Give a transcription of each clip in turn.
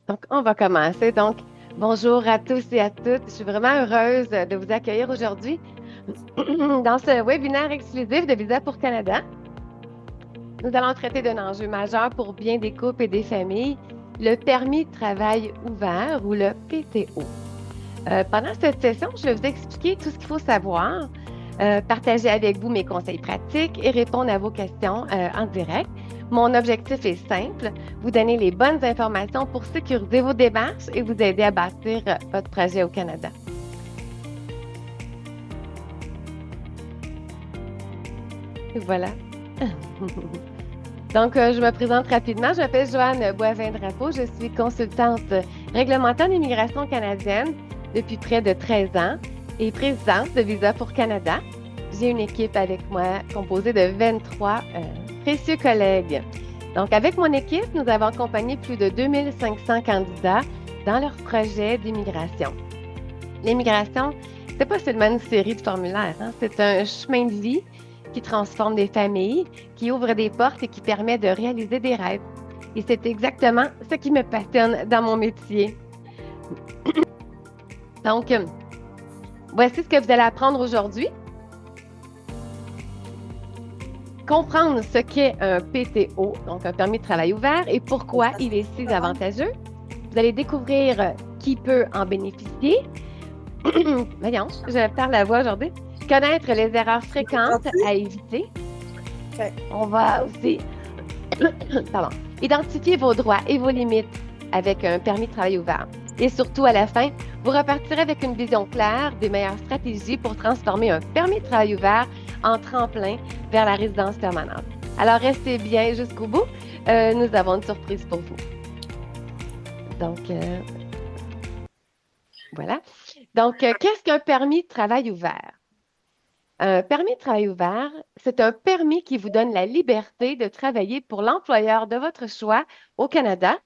Donc, on va commencer. Donc, bonjour à tous et à toutes. Je suis vraiment heureuse de vous accueillir aujourd'hui dans ce webinaire exclusif de Visa pour Canada. Nous allons traiter d'un enjeu majeur pour bien des couples et des familles, le permis de travail ouvert ou le PTO. Pendant cette session, je vais vous expliquer tout ce qu'il faut savoir, partager avec vous mes conseils pratiques et répondre à vos questions en direct. Mon objectif est simple, vous donner les bonnes informations pour sécuriser vos démarches et vous aider à bâtir votre projet au Canada. Et voilà. Donc, je me présente rapidement. Je m'appelle Joanne Boivin-Drapeau. Je suis consultante réglementaire d'immigration canadienne depuis près de 13 ans et présidente de Visa pour Canada. J'ai une équipe avec moi composée de 23 précieux collègues. Donc, avec mon équipe, nous avons accompagné plus de 2500 candidats dans leur projet d'immigration. L'immigration, c'est pas seulement une série de formulaires, hein. C'est un chemin de vie qui transforme des familles, qui ouvre des portes et qui permet de réaliser des rêves. Et c'est exactement ce qui me passionne dans mon métier. Donc, voici ce que vous allez apprendre aujourd'hui. Comprendre ce qu'est un PTO, donc un permis de travail ouvert, et pourquoi il est si avantageux. Vous allez découvrir qui peut en bénéficier. Voyons, je perds la voix aujourd'hui. Connaître les erreurs fréquentes à éviter. Okay. On va aussi pardon, identifier vos droits et vos limites avec un permis de travail ouvert. Et surtout, à la fin, vous repartirez avec une vision claire des meilleures stratégies pour transformer un permis de travail ouvert en tremplin vers la résidence permanente. Alors, restez bien jusqu'au bout. Nous avons une surprise pour vous. Donc, voilà. Donc, qu'est-ce qu'un permis de travail ouvert? Un permis de travail ouvert, c'est un permis qui vous donne la liberté de travailler pour l'employeur de votre choix au Canada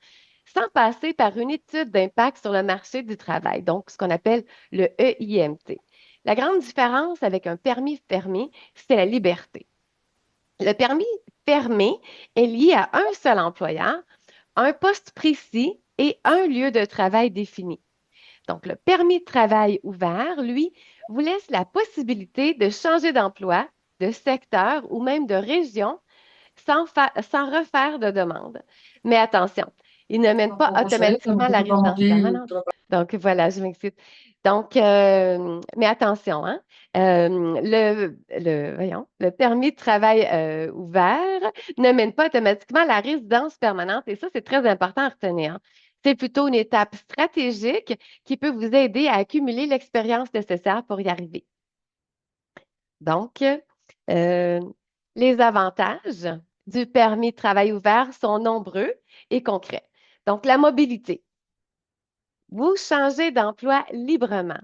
sans passer par une étude d'impact sur le marché du travail, donc ce qu'on appelle le EIMT. La grande différence avec un permis fermé, c'est la liberté. Le permis fermé est lié à un seul employeur, un poste précis et un lieu de travail défini. Donc, le permis de travail ouvert, lui, vous laisse la possibilité de changer d'emploi, de secteur ou même de région sans refaire de demande. Mais attention, il ne mène pas automatiquement à la résidence permanente. Donc, voilà, je m'excuse. Donc, mais attention, hein, voyons, le permis de travail ouvert ne mène pas automatiquement à la résidence permanente et ça, c'est très important à retenir. C'est plutôt une étape stratégique qui peut vous aider à accumuler l'expérience nécessaire pour y arriver. Donc, les avantages du permis de travail ouvert sont nombreux et concrets. Donc, la mobilité. Vous changez d'emploi librement,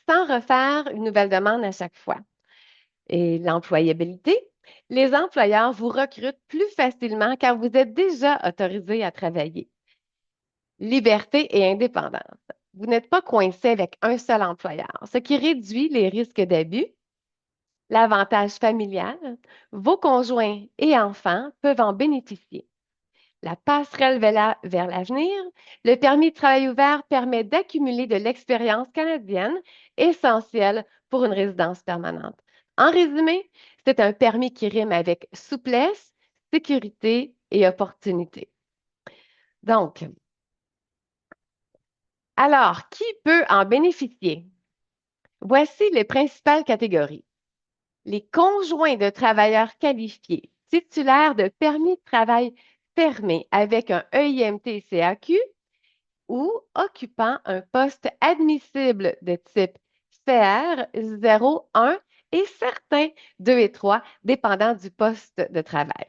sans refaire une nouvelle demande à chaque fois. Et l'employabilité. Les employeurs vous recrutent plus facilement car vous êtes déjà autorisé à travailler. Liberté et indépendance. Vous n'êtes pas coincé avec un seul employeur, ce qui réduit les risques d'abus. L'avantage familial, vos conjoints et enfants peuvent en bénéficier. La passerelle vers l'avenir, le permis de travail ouvert permet d'accumuler de l'expérience canadienne essentielle pour une résidence permanente. En résumé, c'est un permis qui rime avec souplesse, sécurité et opportunité. Donc, alors, qui peut en bénéficier? Voici les principales catégories. Les conjoints de travailleurs qualifiés, titulaires de permis de travail fermé avec un EIMT-CAQ ou occupant un poste admissible de type CR 0, 1 et certains 2 et 3, dépendant du poste de travail.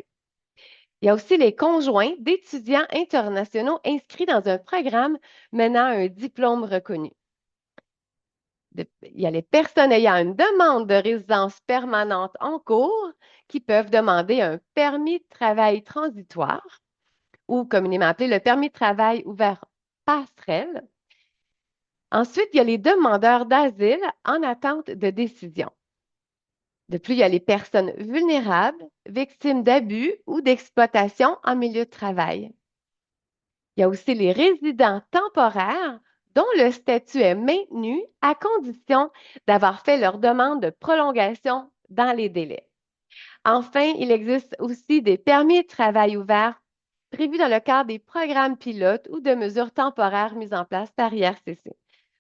Il y a aussi les conjoints d'étudiants internationaux inscrits dans un programme menant à un diplôme reconnu. Il y a les personnes ayant une demande de résidence permanente en cours qui peuvent demander un permis de travail transitoire ou communément appelé le permis de travail ouvert passerelle. Ensuite, il y a les demandeurs d'asile en attente de décision. De plus, il y a les personnes vulnérables, victimes d'abus ou d'exploitation en milieu de travail. Il y a aussi les résidents temporaires dont le statut est maintenu à condition d'avoir fait leur demande de prolongation dans les délais. Enfin, il existe aussi des permis de travail ouverts prévus dans le cadre des programmes pilotes ou de mesures temporaires mises en place par IRCC.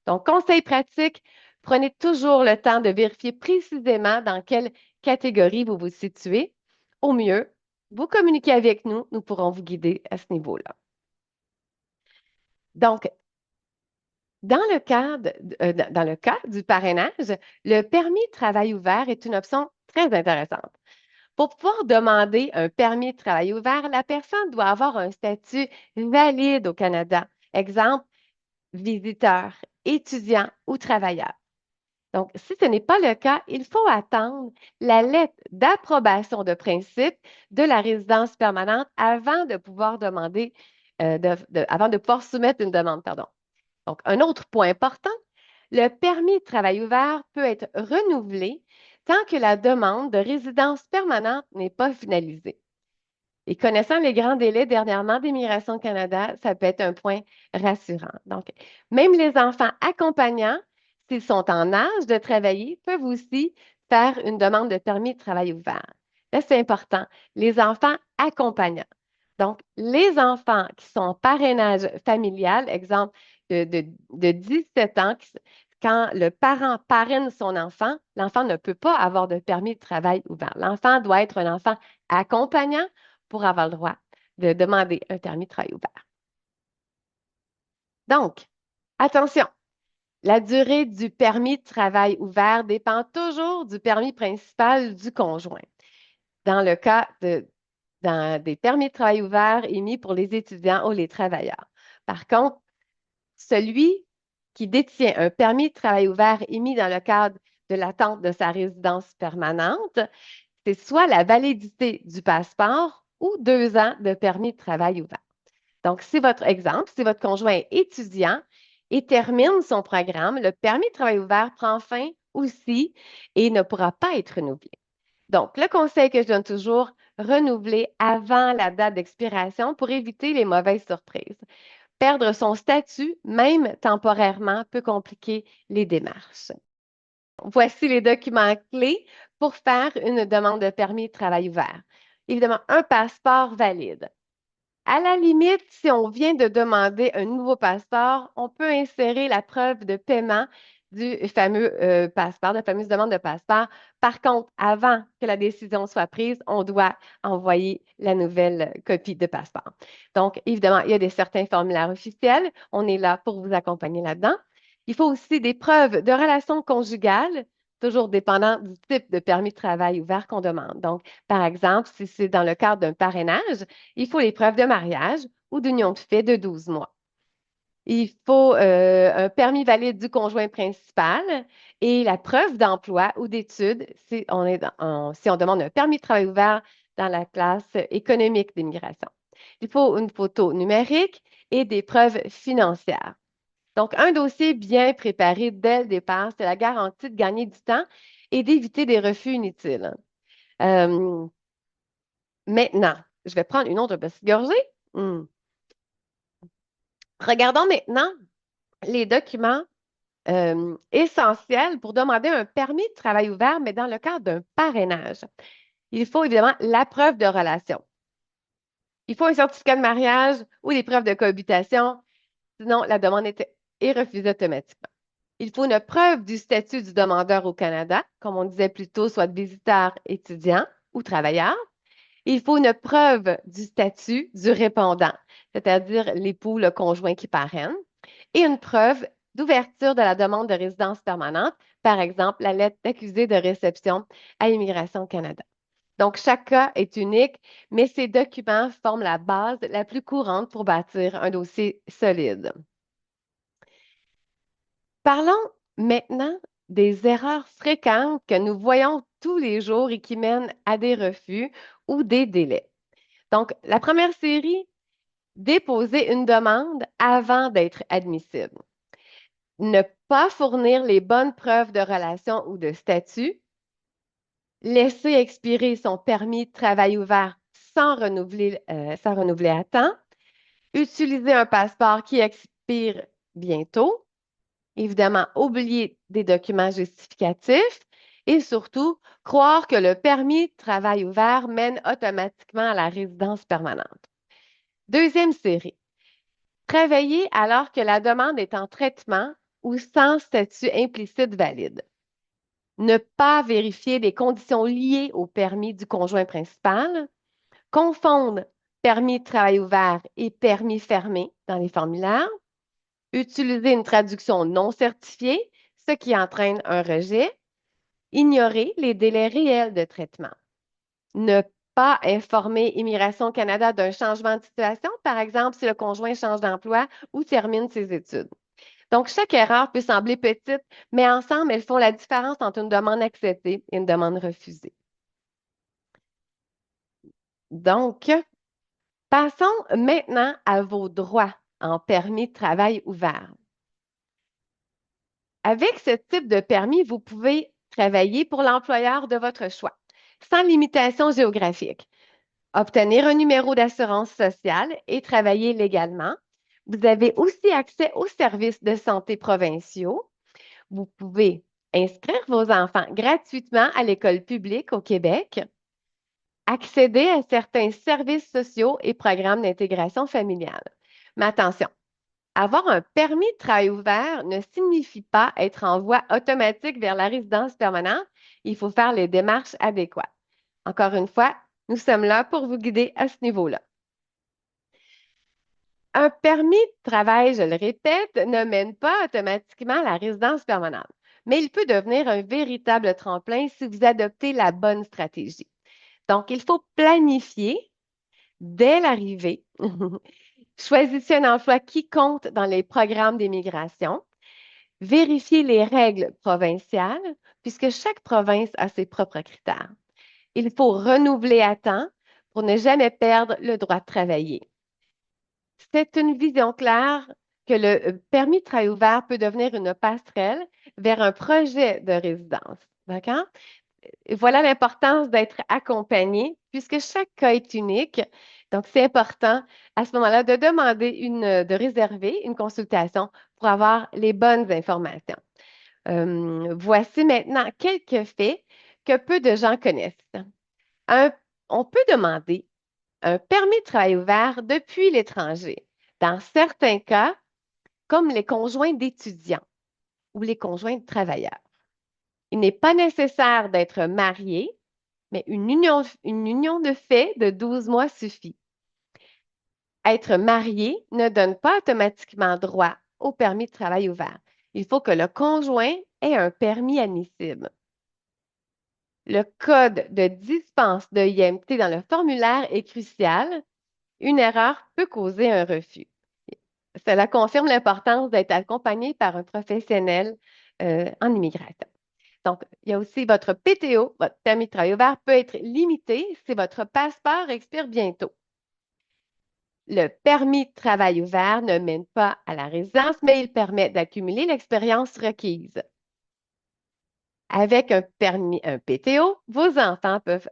Donc, conseil pratique, prenez toujours le temps de vérifier précisément dans quelle catégorie vous vous situez. Au mieux, vous communiquez avec nous, nous pourrons vous guider à ce niveau-là. Donc, dans le cas du parrainage, le permis de travail ouvert est une option très intéressante. Pour pouvoir demander un permis de travail ouvert, la personne doit avoir un statut valide au Canada. Exemple, visiteur, étudiant ou travailleur. Donc, si ce n'est pas le cas, il faut attendre la lettre d'approbation de principe de la résidence permanente avant de pouvoir demander, avant de pouvoir soumettre une demande, pardon. Donc, un autre point important, le permis de travail ouvert peut être renouvelé tant que la demande de résidence permanente n'est pas finalisée. Et connaissant les grands délais dernièrement d'Immigration Canada, ça peut être un point rassurant. Donc, même les enfants accompagnants, s'ils sont en âge de travailler, peuvent aussi faire une demande de permis de travail ouvert. Là, c'est important. Les enfants accompagnants. Donc, les enfants qui sont en parrainage familial, exemple de 17 ans, quand le parent parraine son enfant, l'enfant ne peut pas avoir de permis de travail ouvert. L'enfant doit être un enfant accompagnant pour avoir le droit de demander un permis de travail ouvert. Donc, attention, la durée du permis de travail ouvert dépend toujours du permis principal du conjoint. Dans le cas des permis de travail ouverts émis pour les étudiants ou les travailleurs. Par contre, celui qui détient un permis de travail ouvert émis dans le cadre de l'attente de sa résidence permanente, c'est soit la validité du passeport ou 2 ans de permis de travail ouvert. Donc, si votre exemple, si votre conjoint est étudiant et termine son programme, le permis de travail ouvert prend fin aussi et ne pourra pas être renouvelé. Donc, le conseil que je donne toujours, renouveler avant la date d'expiration pour éviter les mauvaises surprises. Perdre son statut, même temporairement, peut compliquer les démarches. Voici les documents clés pour faire une demande de permis de travail ouvert. Évidemment, un passeport valide. À la limite, si on vient de demander un nouveau passeport, on peut insérer la preuve de paiement du fameux passeport, de la fameuse demande de passeport. Par contre, avant que la décision soit prise, on doit envoyer la nouvelle copie de passeport. Donc, évidemment, il y a certains formulaires officiels. On est là pour vous accompagner là-dedans. Il faut aussi des preuves de relations conjugales, toujours dépendant du type de permis de travail ouvert qu'on demande. Donc, par exemple, si c'est dans le cadre d'un parrainage, il faut les preuves de mariage ou d'union de fait de 12 mois. Il faut un permis valide du conjoint principal et la preuve d'emploi ou d'études si on demande un permis de travail ouvert dans la classe économique d'immigration. Il faut une photo numérique et des preuves financières. Donc, un dossier bien préparé dès le départ, c'est la garantie de gagner du temps et d'éviter des refus inutiles. Euh, Maintenant, je vais prendre une autre petite gorgée. Hmm. Regardons maintenant les documents essentiels pour demander un permis de travail ouvert, mais dans le cadre d'un parrainage. Il faut évidemment la preuve de relation. Il faut un certificat de mariage ou des preuves de cohabitation, sinon la demande est refusée automatiquement. Il faut une preuve du statut du demandeur au Canada, comme on disait plus tôt, soit de visiteur, étudiant ou travailleur. Il faut une preuve du statut du répondant, c'est-à-dire l'époux, le conjoint qui parraine, et une preuve d'ouverture de la demande de résidence permanente, par exemple la lettre d'accusé de réception à Immigration Canada. Donc, chaque cas est unique, mais ces documents forment la base la plus courante pour bâtir un dossier solide. Parlons maintenant des erreurs fréquentes que nous voyons tous les jours et qui mènent à des refus ou des délais. Donc, la première série, déposer une demande avant d'être admissible. Ne pas fournir les bonnes preuves de relation ou de statut. Laisser expirer son permis de travail ouvert sans renouveler à temps. Utiliser un passeport qui expire bientôt. Évidemment, oublier des documents justificatifs et surtout, croire que le permis de travail ouvert mène automatiquement à la résidence permanente. Deuxième série, travailler alors que la demande est en traitement ou sans statut implicite valide. Ne pas vérifier les conditions liées au permis du conjoint principal. Confondre permis de travail ouvert et permis fermé dans les formulaires. Utiliser une traduction non certifiée, ce qui entraîne un rejet. Ignorer les délais réels de traitement. Ne pas informer Immigration Canada d'un changement de situation, par exemple si le conjoint change d'emploi ou termine ses études. Donc, chaque erreur peut sembler petite, mais ensemble, elles font la différence entre une demande acceptée et une demande refusée. Donc, passons maintenant à vos droits en permis de travail ouvert. Avec ce type de permis, vous pouvez travailler pour l'employeur de votre choix, sans limitation géographique, obtenir un numéro d'assurance sociale et travailler légalement. Vous avez aussi accès aux services de santé provinciaux. Vous pouvez inscrire vos enfants gratuitement à l'école publique au Québec, accéder à certains services sociaux et programmes d'intégration familiale. Mais attention, avoir un permis de travail ouvert ne signifie pas être en voie automatique vers la résidence permanente. Il faut faire les démarches adéquates. Encore une fois, nous sommes là pour vous guider à ce niveau-là. Un permis de travail, je le répète, ne mène pas automatiquement à la résidence permanente, mais il peut devenir un véritable tremplin si vous adoptez la bonne stratégie. Donc, il faut planifier dès l'arrivée. Choisissez un emploi qui compte dans les programmes d'immigration. Vérifiez les règles provinciales, puisque chaque province a ses propres critères. Il faut renouveler à temps pour ne jamais perdre le droit de travailler. C'est une vision claire que le permis de travail ouvert peut devenir une passerelle vers un projet de résidence. D'accord? Et voilà l'importance d'être accompagné puisque chaque cas est unique. Donc, c'est important à ce moment-là de demander de réserver une consultation pour avoir les bonnes informations. Voici maintenant quelques faits que peu de gens connaissent. On peut demander un permis de travail ouvert depuis l'étranger, dans certains cas, comme les conjoints d'étudiants ou les conjoints de travailleurs. Il n'est pas nécessaire d'être marié, mais une union de fait de 12 mois suffit. Être marié ne donne pas automatiquement droit au permis de travail ouvert. Il faut que le conjoint ait un permis admissible. Le code de dispense de IMT dans le formulaire est crucial. Une erreur peut causer un refus. Cela confirme l'importance d'être accompagné par un professionnel en immigration. Donc, il y a aussi votre PTO, votre permis de travail ouvert, peut être limité si votre passeport expire bientôt. Le permis de travail ouvert ne mène pas à la résidence, mais il permet d'accumuler l'expérience requise. Avec un permis, un PTO, vos enfants peuvent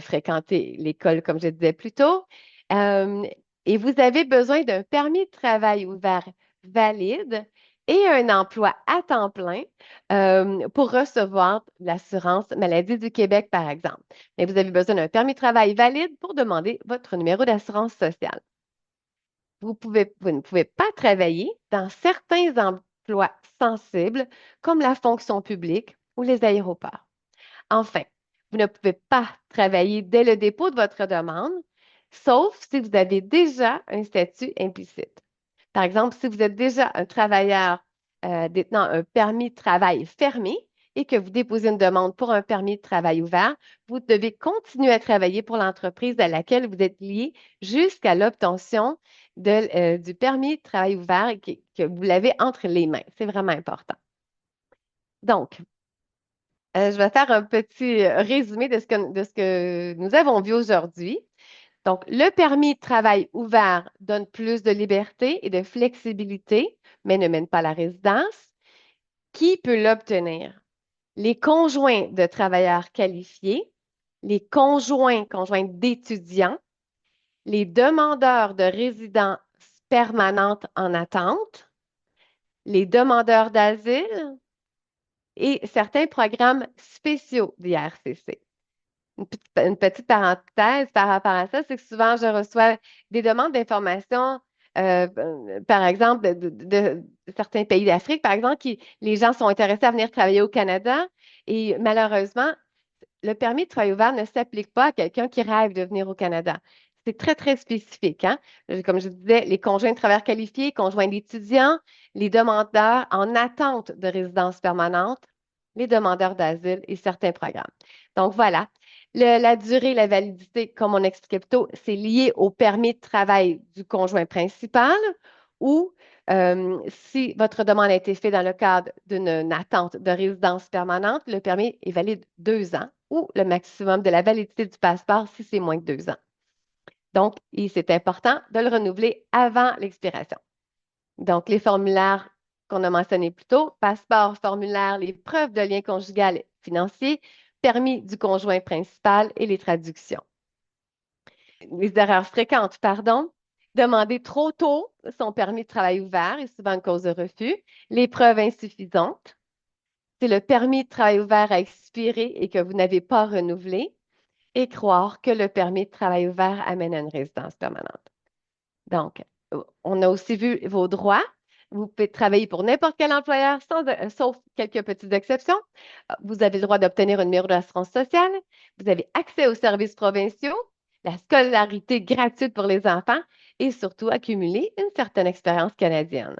fréquenter l'école, comme je disais plus tôt, et vous avez besoin d'un permis de travail ouvert valide et un emploi à temps plein pour recevoir l'assurance maladie du Québec, par exemple. Mais vous avez besoin d'un permis de travail valide pour demander votre numéro d'assurance sociale. Vous ne pouvez pas travailler dans certains emplois sensibles comme la fonction publique ou les aéroports. Enfin, vous ne pouvez pas travailler dès le dépôt de votre demande, sauf si vous avez déjà un statut implicite. Par exemple, si vous êtes déjà un travailleur détenant un permis de travail fermé et que vous déposez une demande pour un permis de travail ouvert, vous devez continuer à travailler pour l'entreprise à laquelle vous êtes lié jusqu'à l'obtention du permis de travail ouvert et que vous l'avez entre les mains. C'est vraiment important. Donc, je vais faire un petit résumé de ce que nous avons vu aujourd'hui. Donc, le permis de travail ouvert donne plus de liberté et de flexibilité, mais ne mène pas à la résidence. Qui peut l'obtenir? Les conjoints de travailleurs qualifiés, les conjoints d'étudiants, les demandeurs de résidence permanentes en attente, les demandeurs d'asile et certains programmes spéciaux d'IRCC. Une petite parenthèse par rapport à ça, c'est que souvent, je reçois des demandes d'informations, par exemple, de certains pays d'Afrique, par exemple, les gens sont intéressés à venir travailler au Canada et malheureusement, le permis de travail ouvert ne s'applique pas à quelqu'un qui rêve de venir au Canada. C'est très, très spécifique, hein? Comme je disais, les conjoints de travailleurs qualifiés, conjoints d'étudiants, les demandeurs en attente de résidence permanente, les demandeurs d'asile et certains programmes. Donc voilà. La durée, la validité, comme on expliquait plus tôt, c'est lié au permis de travail du conjoint principal ou si votre demande a été faite dans le cadre d'une attente de résidence permanente, le permis est valide 2 ans ou le maximum de la validité du passeport si c'est moins de 2 ans. Donc, c'est important de le renouveler avant l'expiration. Donc, les formulaires qu'on a mentionnés plus tôt, passeport, formulaire, les preuves de lien conjugal et financier, permis du conjoint principal et les traductions. Les erreurs fréquentes, pardon. Demander trop tôt son permis de travail ouvert est souvent une cause de refus. Les preuves insuffisantes. C'est le permis de travail ouvert a expiré et que vous n'avez pas renouvelé. Et croire que le permis de travail ouvert amène à une résidence permanente. Donc, on a aussi vu vos droits. Vous pouvez travailler pour n'importe quel employeur, sauf quelques petites exceptions. Vous avez le droit d'obtenir un numéro d'assurance sociale. Vous avez accès aux services provinciaux, la scolarité gratuite pour les enfants et surtout accumuler une certaine expérience canadienne.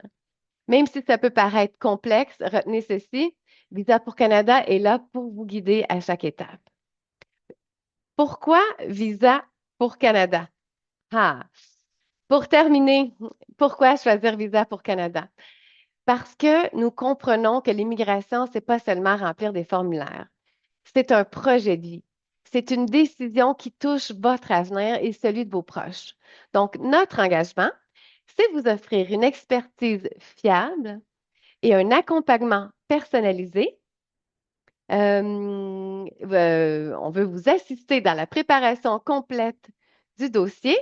Même si ça peut paraître complexe, retenez ceci, Visa pour Canada est là pour vous guider à chaque étape. Pourquoi Visa pour Canada? Ah, pour terminer, pourquoi choisir Visa pour Canada? Parce que nous comprenons que l'immigration, c'est pas seulement remplir des formulaires. C'est un projet de vie. C'est une décision qui touche votre avenir et celui de vos proches. Donc, notre engagement, c'est vous offrir une expertise fiable et un accompagnement personnalisé. On veut vous assister dans la préparation complète du dossier.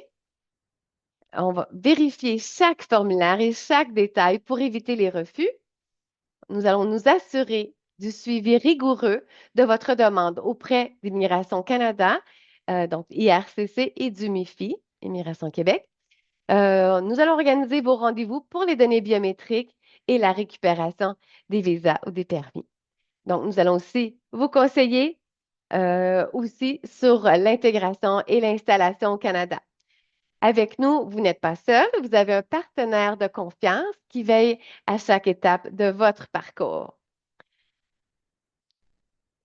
On va vérifier chaque formulaire et chaque détail pour éviter les refus. Nous allons nous assurer du suivi rigoureux de votre demande auprès d'Immigration Canada, donc IRCC et du MIFI, Immigration Québec. Nous allons organiser vos rendez-vous pour les données biométriques et la récupération des visas ou des permis. Donc, nous allons aussi vous conseiller aussi sur l'intégration et l'installation au Canada. Avec nous, vous n'êtes pas seul, vous avez un partenaire de confiance qui veille à chaque étape de votre parcours.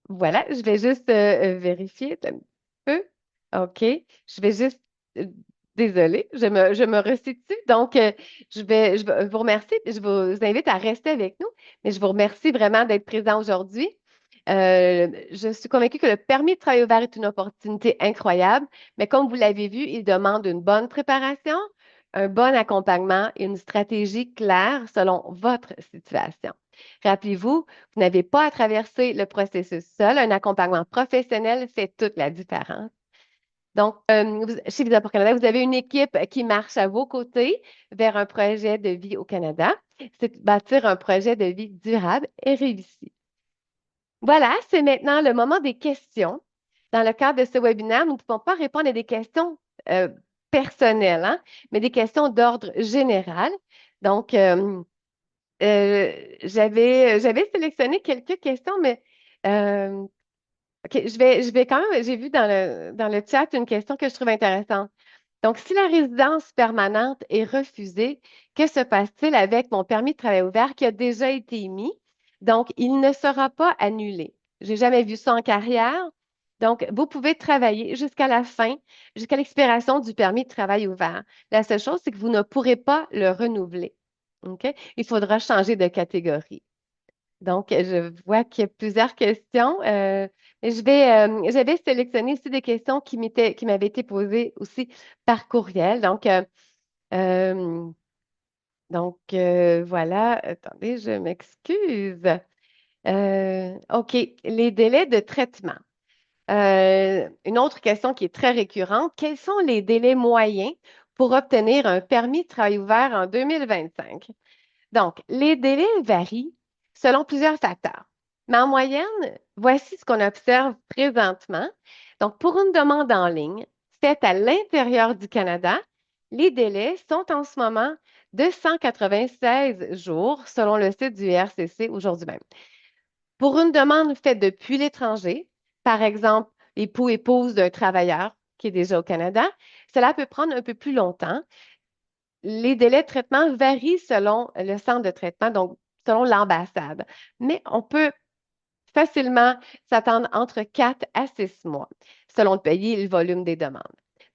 Voilà, je vais juste vérifier un petit peu. OK. Je vais juste. euh, Désolée, je me resitue. Donc, je vais vous remercier. Je vous invite à rester avec nous, mais je vous remercie vraiment d'être présent aujourd'hui. Je suis convaincue que le permis de travail ouvert est une opportunité incroyable, mais comme vous l'avez vu, il demande une bonne préparation, un bon accompagnement et une stratégie claire selon votre situation. Rappelez-vous, vous n'avez pas à traverser le processus seul. Un accompagnement professionnel fait toute la différence. Donc, chez Visa pour Canada, vous avez une équipe qui marche à vos côtés vers un projet de vie au Canada. C'est bâtir un projet de vie durable et réussi. Voilà, c'est maintenant le moment des questions. Dans le cadre de ce webinaire, nous ne pouvons pas répondre à des questions euh, personnelles, hein, mais des questions d'ordre général. Donc, j'avais sélectionné quelques questions, mais euh, OK, je vais quand même, j'ai vu dans le chat une question que je trouve intéressante. Donc, si la résidence permanente est refusée, que se passe-t-il avec mon permis de travail ouvert qui a déjà été émis? Donc, il ne sera pas annulé. J'ai jamais vu ça en carrière. Donc, vous pouvez travailler jusqu'à la fin, jusqu'à l'expiration du permis de travail ouvert. La seule chose, c'est que vous ne pourrez pas le renouveler. OK? Il faudra changer de catégorie. Donc, je vois qu'il y a plusieurs questions. Mais j'avais sélectionné aussi des questions qui m'avaient été posées aussi par courriel. Euh, voilà. Attendez, je m'excuse. OK. Les délais de traitement. Une autre question qui est très récurrente. Quels sont les délais moyens pour obtenir un permis de travail ouvert en 2025. Donc, les délais varient selon plusieurs facteurs. Mais en moyenne, voici ce qu'on observe présentement. Donc, pour une demande en ligne faite à l'intérieur du Canada, les délais sont en ce moment de 196 jours selon le site du RCC aujourd'hui même. Pour une demande faite depuis l'étranger, par exemple, époux-épouse d'un travailleur qui est déjà au Canada, cela peut prendre un peu plus longtemps. Les délais de traitement varient selon le centre de traitement, donc selon l'ambassade. Mais on peut facilement s'attendre entre 4 à 6 mois, selon le pays et le volume des demandes.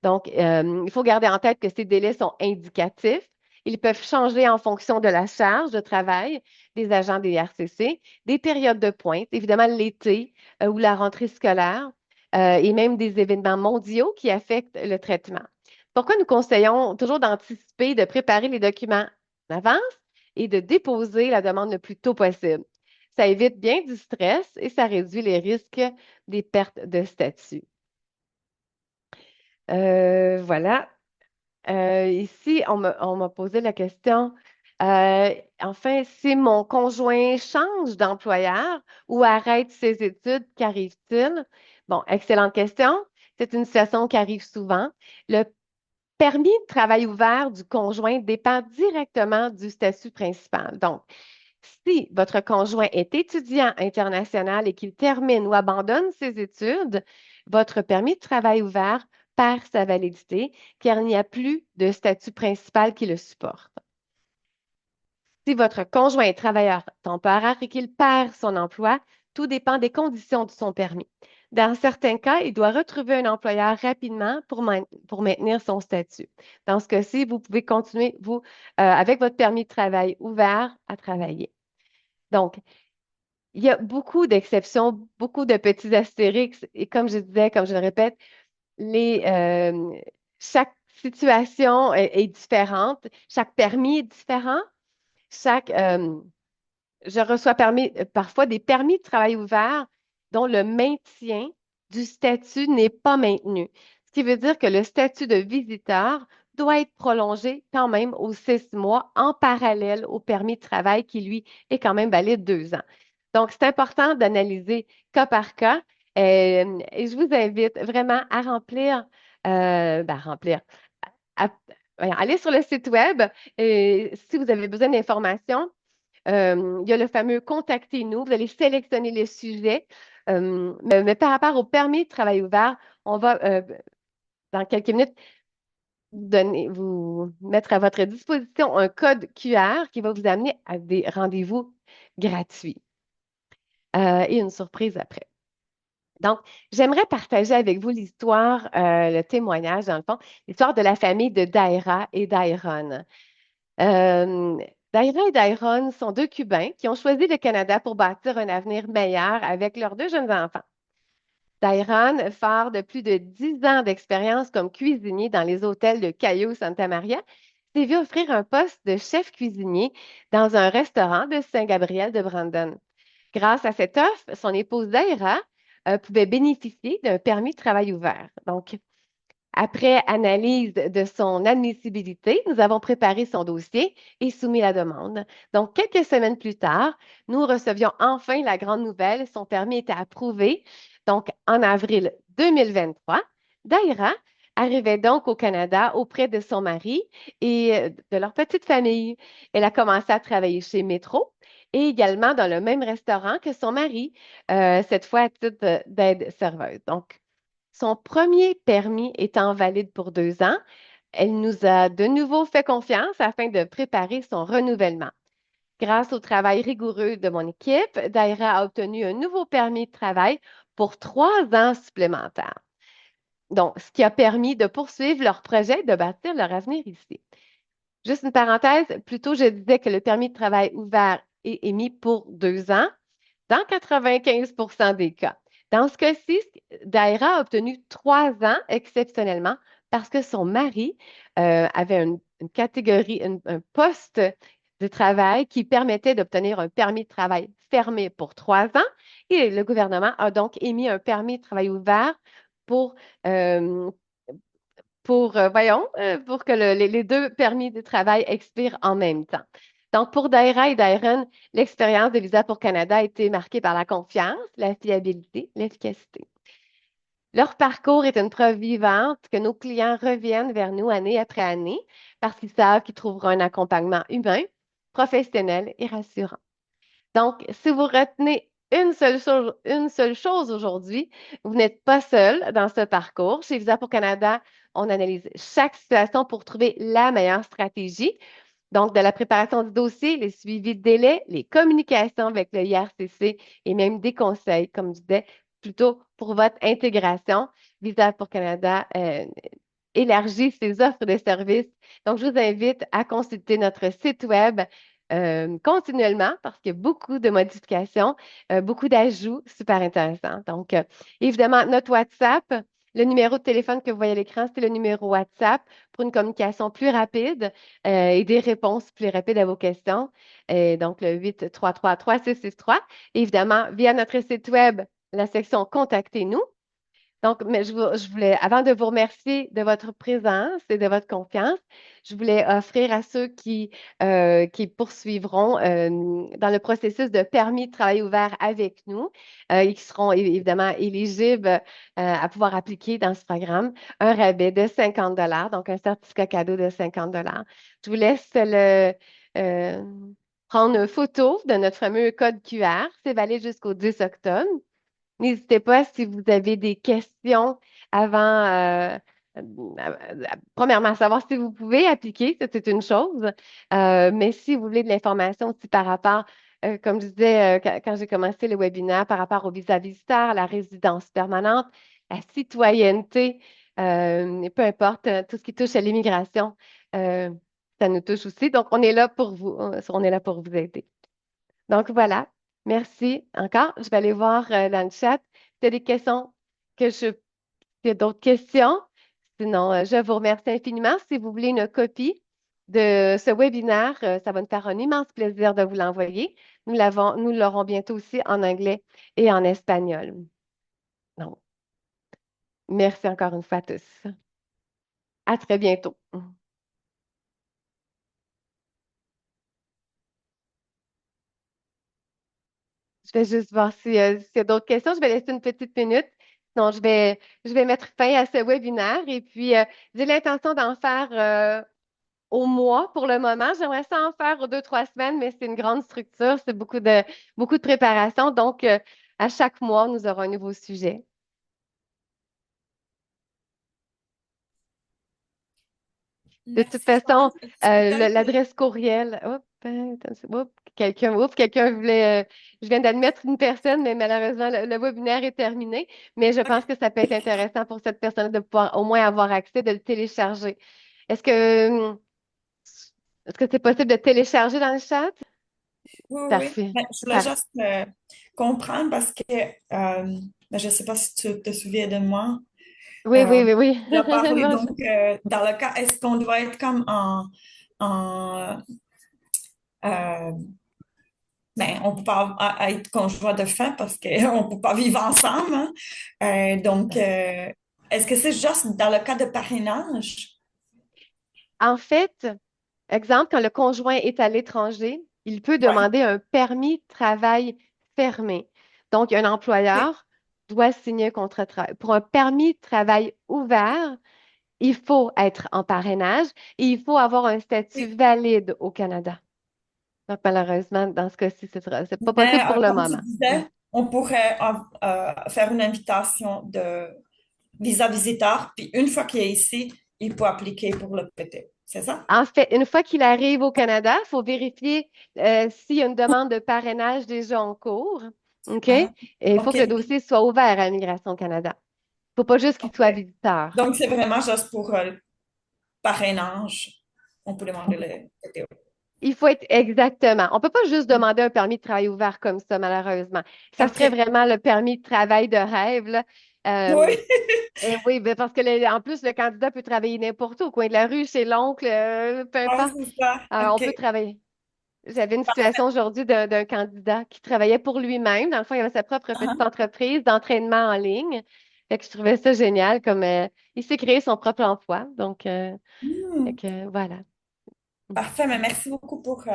Donc, il faut garder en tête que ces délais sont indicatifs. Ils peuvent changer en fonction de la charge de travail des agents des RCC, des périodes de pointe, évidemment l'été ou la rentrée scolaire, et même des événements mondiaux qui affectent le traitement. Pourquoi nous conseillons toujours d'anticiper, de préparer les documents en avance et de déposer la demande le plus tôt possible? Ça évite bien du stress et ça réduit les risques des pertes de statut. Voilà. Ici, on m'a posé la question, euh, enfin, si mon conjoint change d'employeur ou arrête ses études, qu'arrive-t-il? Bon, excellente question. C'est une situation qui arrive souvent. Le permis de travail ouvert du conjoint dépend directement du statut principal. Donc, si votre conjoint est étudiant international et qu'il termine ou abandonne ses études, votre permis de travail ouvert perd sa validité car il n'y a plus de statut principal qui le supporte. Si votre conjoint est travailleur temporaire et qu'il perd son emploi, tout dépend des conditions de son permis. Dans certains cas, il doit retrouver un employeur rapidement pour maintenir son statut. Dans ce cas-ci, vous pouvez continuer, vous, avec votre permis de travail ouvert, à travailler. Donc, il y a beaucoup d'exceptions, beaucoup de petits astérix. Et comme je disais, comme je le répète, les, chaque situation est différente, chaque permis est différent, chaque, je reçois parfois des permis de travail ouvert dont le maintien du statut n'est pas maintenu. Ce qui veut dire que le statut de visiteur doit être prolongé quand même aux 6 mois en parallèle au permis de travail qui, lui, est quand même valide 2 ans. Donc, c'est important d'analyser cas par cas et je vous invite vraiment à remplir, remplir, à- aller sur le site web et si vous avez besoin d'informations. Il y a le fameux Contactez-nous. Vous allez sélectionner les sujets. Mais par rapport au permis de travail ouvert, on va, dans quelques minutes, vous mettre à votre disposition un code QR qui va vous amener à des rendez-vous gratuits et une surprise après. Donc, j'aimerais partager avec vous l'histoire, le témoignage, dans le fond, l'histoire de la famille de Daira et Dairon. Euh, Daira et Dairon sont deux Cubains qui ont choisi le Canada pour bâtir un avenir meilleur avec leurs deux jeunes enfants. Dairon, phare de plus de 10 ans d'expérience comme cuisinier dans les hôtels de Cayo Santa Maria, s'est vu offrir un poste de chef cuisinier dans un restaurant de Saint-Gabriel de Brandon. Grâce à cette offre, son épouse Daira pouvait bénéficier d'un permis de travail ouvert. Donc, après analyse de son admissibilité, nous avons préparé son dossier et soumis la demande. Donc, quelques semaines plus tard, nous recevions enfin la grande nouvelle. Son permis était approuvé. Donc, en avril 2023, Daira arrivait donc au Canada auprès de son mari et de leur petite famille. Elle a commencé à travailler chez Métro et également dans le même restaurant que son mari, cette fois à titre d'aide serveuse. Donc, son premier permis étant valide pour 2 ans, elle nous a de nouveau fait confiance afin de préparer son renouvellement. Grâce au travail rigoureux de mon équipe, Daira a obtenu un nouveau permis de travail pour 3 ans supplémentaires. Donc, ce qui a permis de poursuivre leur projet de bâtir leur avenir ici. Juste une parenthèse, plutôt je disais que le permis de travail ouvert est émis pour 2 ans dans 95 des cas. Dans ce cas-ci, Daïra a obtenu 3 ans exceptionnellement parce que son mari avait une catégorie, un poste de travail qui permettait d'obtenir un permis de travail fermé pour 3 ans et le gouvernement a donc émis un permis de travail ouvert pour, euh, pour que les deux permis de travail expirent en même temps. Donc, pour Daira et Dairon, l'expérience de Visa pour Canada a été marquée par la confiance, la fiabilité, l'efficacité. Leur parcours est une preuve vivante que nos clients reviennent vers nous année après année parce qu'ils savent qu'ils trouveront un accompagnement humain, professionnel et rassurant. Donc, si vous retenez une seule chose aujourd'hui, vous n'êtes pas seul dans ce parcours. Chez Visa pour Canada, on analyse chaque situation pour trouver la meilleure stratégie. Donc, de la préparation du dossier, les suivis de délai, les communications avec le IRCC et même des conseils, comme je disais, plutôt pour votre intégration. Visa pour Canada élargit ses offres de services. Donc, je vous invite à consulter notre site web continuellement parce qu'il y a beaucoup de modifications, beaucoup d'ajouts super intéressants. Donc, évidemment, notre WhatsApp, le numéro de téléphone que vous voyez à l'écran, c'est le numéro WhatsApp pour une communication plus rapide et des réponses plus rapides à vos questions. Donc, le 833-3663. Évidemment, via notre site web, la section Contactez-nous. Donc, mais je voulais, avant de vous remercier de votre présence et de votre confiance, je voulais offrir à ceux qui poursuivront dans le processus de permis de travail ouvert avec nous et qui seront évidemment éligibles à pouvoir appliquer dans ce programme, un rabais de 50 donc un certificat cadeau de 50 Je vous laisse euh, prendre une photo de notre fameux code QR. C'est valide jusqu'au 10 octobre. N'hésitez pas si vous avez des questions avant, premièrement, savoir si vous pouvez appliquer, ça, c'est une chose. Mais si vous voulez de l'information aussi par rapport, comme je disais quand j'ai commencé le webinaire, par rapport au visa visiteur, la résidence permanente, la citoyenneté, peu importe, tout ce qui touche à l'immigration, euh, ça nous touche aussi. Donc, on est là pour vous, on est là pour vous aider. Donc voilà, merci encore. Je vais aller voir dans le chat. Si y a des questions que je, s'il y a d'autres questions, sinon je vous remercie infiniment. Si vous voulez une copie de ce webinaire, ça va nous faire un immense plaisir de vous l'envoyer. Nous l'aurons bientôt aussi en anglais et en espagnol. Donc, merci encore une fois à tous. À très bientôt. Je vais juste voir s'il y a d'autres questions. Je vais laisser une petite minute. Sinon, je vais mettre fin à ce webinaire et puis j'ai l'intention d'en faire au mois pour le moment. J'aimerais ça en faire aux 2, 3 semaines, mais c'est une grande structure, c'est beaucoup de préparation. Donc, à chaque mois, nous aurons un nouveau sujet. De toute Merci, façon, Florence. Peut-être. l'adresse courriel. Quelqu'un voulait. Je viens d'admettre une personne, mais malheureusement, le webinaire est terminé. Mais je pense OK. que ça peut être intéressant pour cette personne de pouvoir au moins avoir accès, de le télécharger. Est-ce que, est-ce que c'est possible de télécharger dans le chat? Oui, oui, oui. Parfait. Ben, je voulais Parfait. juste comprendre parce que ben, je ne sais pas si tu te souviens de moi. Oui, Euh, oui, oui, oui. on a parlé Non, donc dans le cas, est-ce qu'on doit être comme en euh, ben, on peut pas être conjoint de fait parce qu'on ne peut pas vivre ensemble, hein. Est-ce que c'est juste dans le cas de parrainage? En fait, exemple, quand le conjoint est à l'étranger, il peut Oui. demander un permis de travail fermé. Donc, un employeur doit signer un contrat de travail. Pour un permis de travail ouvert, il faut être en parrainage et il faut avoir un statut valide au Canada. Donc, malheureusement, dans ce cas-ci, c'est pas Mais possible pour le comme tu moment. Mm. disais, on pourrait faire une invitation de visa visiteur, puis une fois qu'il est ici, il peut appliquer pour le PT. C'est ça? En fait, une fois qu'il arrive au Canada, il faut vérifier s'il y a une demande de parrainage déjà en cours. OK? Et Ah, il faut OK. que le dossier soit ouvert à Immigration Canada. Il ne faut pas juste qu'il soit OK. visiteur. Donc, c'est vraiment juste pour le parrainage. On peut demander le PTO. Il faut être exactement. On ne peut pas juste demander un permis de travail ouvert comme ça, malheureusement. Ça serait OK. vraiment le permis de travail de rêve, là. Oui. Et oui, ben, parce que en plus, le candidat peut travailler n'importe où, au coin de la rue, chez l'oncle, peu Ah, importe. c'est ça. On OK. peut travailler. J'avais une situation aujourd'hui d'un candidat qui travaillait pour lui-même. Dans le fond, il avait sa propre petite Ah, entreprise d'entraînement en ligne. Fait que je trouvais ça génial, comme il s'est créé son propre emploi. Donc, fait Hmm, que, voilà. parfait, mais merci beaucoup pour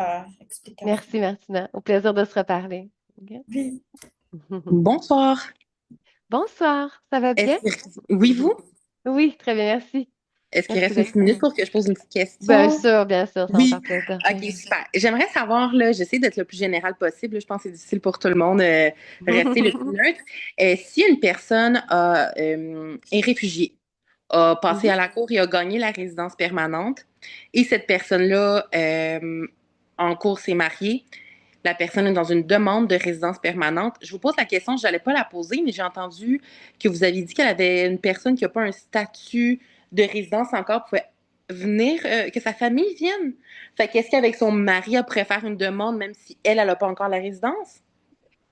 l'explication. Merci, Martina. Au plaisir de se reparler. OK? Oui. Bonsoir. Bonsoir, ça va bien? Oui, vous? Oui, très bien, merci. Est-ce qu'il Merci reste une d'être petite minute pour que je pose une petite question? Bien sûr, ça va me Oui. faire plaisir. OK, super. J'aimerais savoir, là, j'essaie d'être le plus général possible. Je pense que c'est difficile pour tout le monde, rester le plus neutre. Si une personne est réfugiée, a passé Mhm. à la cour et a gagné la résidence permanente, et cette personne-là, en cours, s'est mariée, la personne est dans une demande de résidence permanente. Je vous pose la question, je n'allais pas la poser, mais j'ai entendu que vous aviez dit qu'elle avait une personne qui n'a pas un statut de résidence encore pouvait venir, que sa famille vienne. Fait qu'est-ce qu'avec son mari, elle pourrait faire une demande même si elle n'a pas encore la résidence?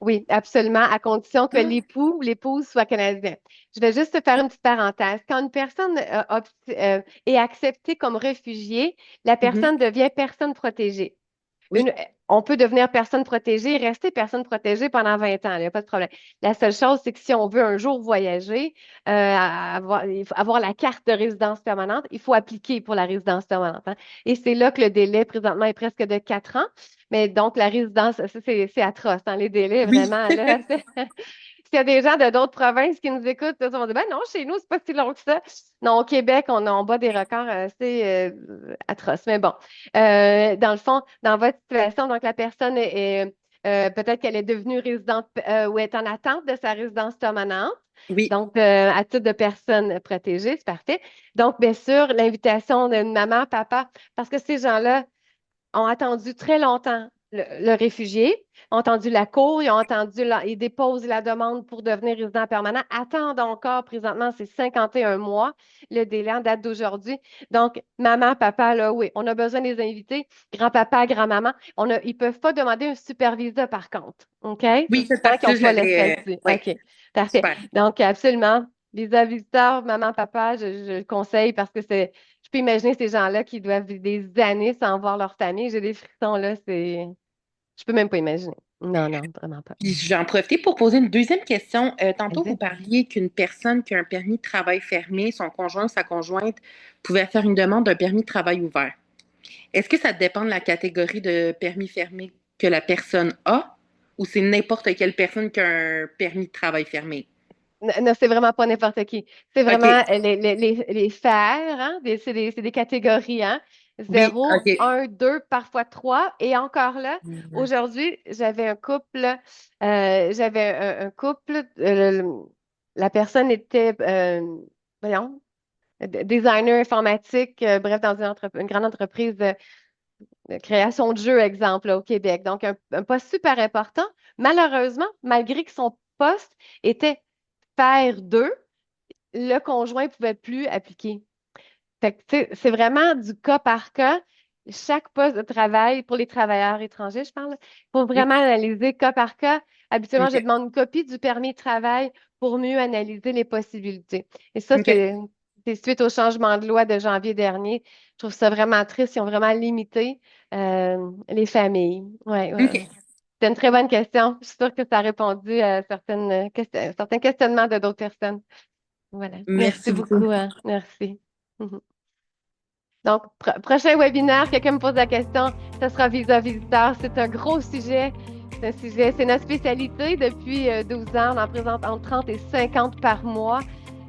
Oui, absolument, à condition que Ah, l'époux ou l'épouse soit canadien. Je vais juste te faire une petite parenthèse. Quand une personne est acceptée comme réfugiée, la mhm. personne devient personne protégée. Oui, On peut devenir personne protégée, rester personne protégée pendant 20 ans, il n'y a pas de problème. La seule chose, c'est que si on veut un jour voyager, il faut avoir la carte de résidence permanente, il faut appliquer pour la résidence permanente, hein. Et c'est là que le délai présentement est presque de 4 ans. Mais donc, la résidence, ça, c'est atroce, hein, les délais, oui. vraiment, là. S'il y a des gens de d'autres provinces qui nous écoutent, ils vont dire, ben non, chez nous, c'est pas si long que ça. Non, au Québec, on bat des records assez atroces. Mais bon, dans le fond, dans votre situation, donc la personne peut-être qu'elle est devenue résidente ou est en attente de sa résidence permanente. Oui, Donc, à titre de personne protégée, c'est parfait. Donc, bien sûr, l'invitation d'une maman, papa, parce que ces gens-là, ont attendu très longtemps le réfugié, ont attendu la cour, ils déposent la demande pour devenir résident permanent, attendent encore présentement, c'est 51 mois, le délai en date d'aujourd'hui. Donc, maman, papa, là, oui, on a besoin des invités, grand-papa, grand-maman, ils peuvent pas demander un super visa par contre, OK? oui, cette Tant qu'ils partie-là, n'ont je pas le l'avais. statut. Oui, OK, parfait. super. Donc, absolument, visa visiteur, maman, papa, je le conseille parce que je peux imaginer ces gens-là qui doivent vivre des années sans voir leur famille. J'ai des frissons là, je peux même pas imaginer. Non, non, vraiment pas. Puis je vais en profiter pour poser une deuxième question. Tantôt, vous Vas-y. parliez qu'une personne qui a un permis de travail fermé, son conjoint ou sa conjointe, pouvait faire une demande d'un permis de travail ouvert. Est-ce que ça dépend de la catégorie de permis fermé que la personne a ou c'est n'importe quelle personne qui a un permis de travail fermé? Non, c'est vraiment pas n'importe qui. C'est OK. vraiment les fers, hein, c'est des catégories, hein. Oui, 0, OK. 1, 2, parfois 3. Et encore là, aujourd'hui, j'avais un couple, la personne était, voyons, designer informatique, bref, dans une grande entreprise de création de jeux, exemple, là, au Québec. Donc, un poste super important. Malheureusement, malgré que son poste était faire 2, le conjoint ne pouvait plus appliquer. Fait que, tu sais, c'est vraiment du cas par cas. Chaque poste de travail, pour les travailleurs étrangers, je parle, il faut Oui, vraiment analyser cas par cas. Habituellement, je OK. demande une copie du permis de travail pour mieux analyser les possibilités. Et ça, OK. c'est suite au changement de loi de janvier dernier. Je trouve ça vraiment triste. Ils ont vraiment limité les familles. Oui, oui, oui. OK. C'est une très bonne question. Je suis sûre que ça a répondu à certains questionnements de d'autres personnes. Voilà. Merci Merci beaucoup. beaucoup, hein. Merci. Mhm. Donc, prochain webinaire, quelqu'un me pose la question, ce sera Visa Visiteur. C'est un gros sujet. C'est notre spécialité depuis 12 ans. On en présente entre 30 et 50 par mois.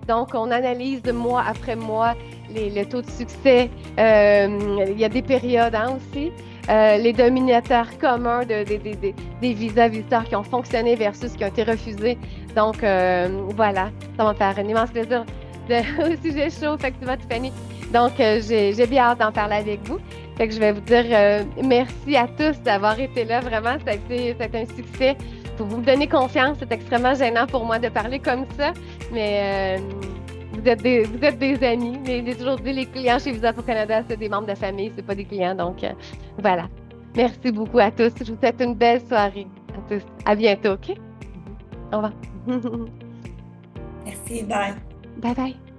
Donc, on analyse mois après mois le taux de succès. Il y a des périodes, hein, aussi. Les dominateurs communs des visas visiteurs qui ont fonctionné versus qui ont été refusés. Donc, voilà, ça va me faire un immense plaisir au sujet chaud, effectivement, Tiffany. Donc, j'ai bien hâte d'en parler avec vous. Fait que je vais vous dire merci à tous d'avoir été là. Vraiment, ça a été un succès. Pour vous donner confiance, c'est extrêmement gênant pour moi de parler comme ça, mais vous êtes des amis. J'ai toujours dit, les clients chez Visa pour Canada, c'est des membres de famille, c'est pas des clients. Donc, voilà. Merci beaucoup à tous. Je vous souhaite une belle soirée à tous. À bientôt, OK? Au revoir. Merci, bye. Bye bye.